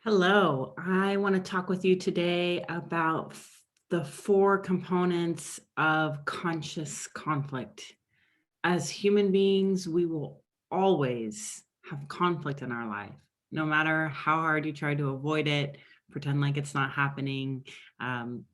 Hello, I want to talk with you today about the four components of conscious conflict. As human beings, we will always have conflict in our life, no matter how hard you try to avoid it, pretend like it's not happening,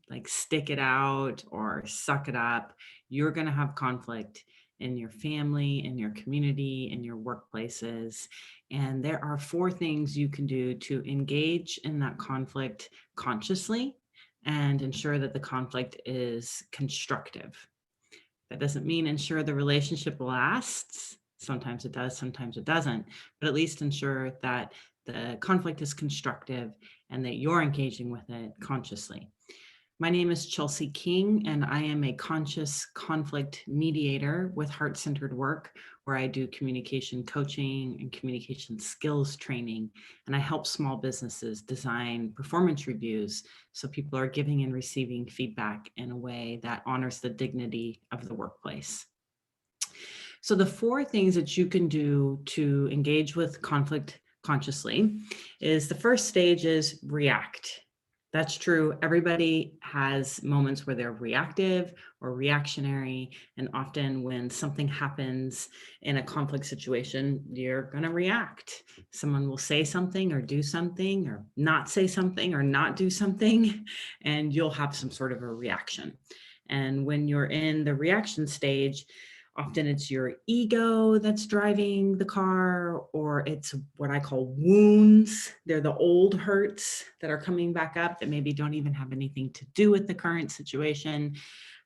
like stick it out or suck it up. You're going to have conflict in your family, in your community, in your workplaces. And there are four things you can do to engage in that conflict consciously and ensure that the conflict is constructive. That doesn't mean ensure the relationship lasts. Sometimes it does, sometimes it doesn't, but at least ensure that the conflict is constructive and that you're engaging with it consciously. My name is Chelsea King, and I am a conscious conflict mediator with Heart Centered Work, where I do communication coaching and communication skills training. And I help small businesses design performance reviews so people are giving and receiving feedback in a way that honors the dignity of the workplace. So, the four things that you can do to engage with conflict consciously is the first stage is react. That's true. Everybody has moments where they're reactive or reactionary. And often, when something happens in a conflict situation, you're going to react. Someone will say something or do something or not say something or not do something, and you'll have some sort of a reaction. And when you're in the reaction stage, often it's your ego that's driving the car, or it's what I call wounds. They're the old hurts that are coming back up that maybe don't even have anything to do with the current situation.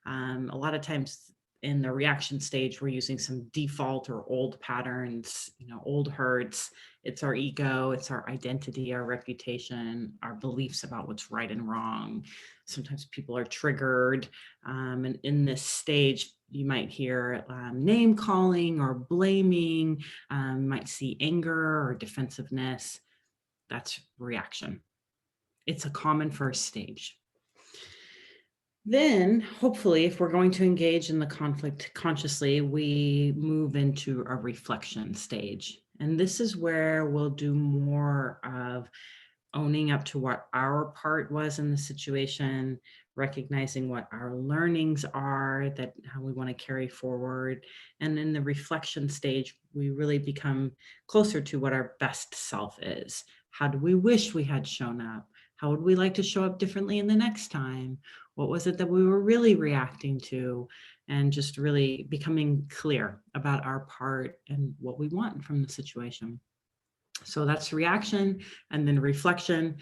A lot of times in the reaction stage, we're using some default or old patterns, old hurts. It's our ego, it's our identity, our reputation, our beliefs about what's right and wrong. Sometimes people are triggered. And in this stage, you might hear name calling or blaming, might see anger or defensiveness. That's reaction. It's a common first stage. Then, hopefully, if we're going to engage in the conflict consciously, we move into a reflection stage. And this is where we'll do more of owning up to what our part was in the situation, recognizing what our learnings are, that how we want to carry forward. And in the reflection stage, we really become closer to what our best self is. How do we wish we had shown up? How would we like to show up differently in the next time? What was it that we were really reacting to? And just really becoming clear about our part and what we want from the situation. So that's reaction and then reflection.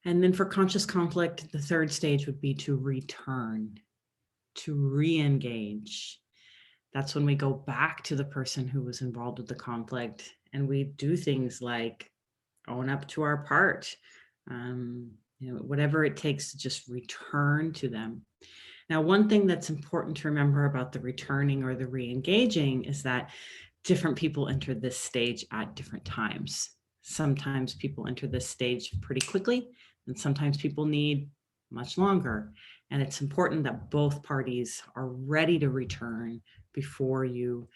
And then for conscious conflict, the third stage would be to return, to re-engage. That's when we go back to the person who was involved with the conflict and we do things like own up to our part, whatever it takes to just return to them. Now, one thing that's important to remember about the returning or the re-engaging is that different people enter this stage at different times. Sometimes people enter this stage pretty quickly, and sometimes people need much longer. And it's important that both parties are ready to return before you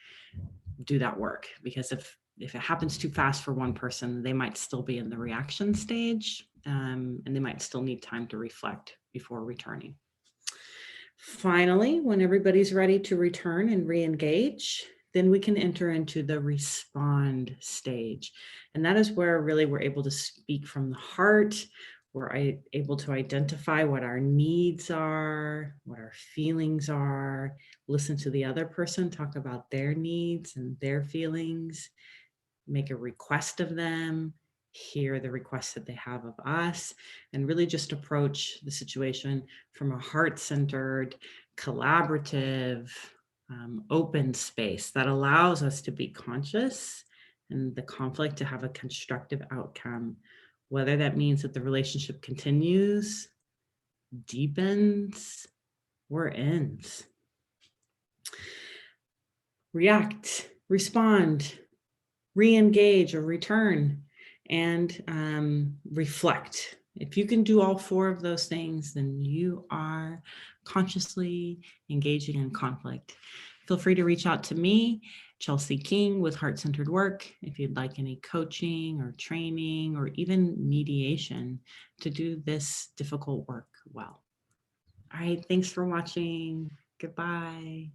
do that work. Because if it happens too fast for one person, they might still be in the reaction stage, and they might still need time to reflect before returning. Finally, when everybody's ready to return and re-engage, then we can enter into the respond stage. And that is where really we're able to speak from the heart. We're able to identify what our needs are, what our feelings are, listen to the other person, talk about their needs and their feelings, make a request of them, hear the requests that they have of us, and really just approach the situation from a heart-centered, collaborative, open space that allows us to be conscious and the conflict to have a constructive outcome, whether that means that the relationship continues, deepens, or ends. React, respond, re-engage or return, and reflect. If you can do all four of those things, then you are consciously engaging in conflict. Feel free to reach out to me Chelsea King with Heart Centered Work. If you'd like any coaching or training or even mediation to do this difficult work well. All right, thanks for watching. Goodbye.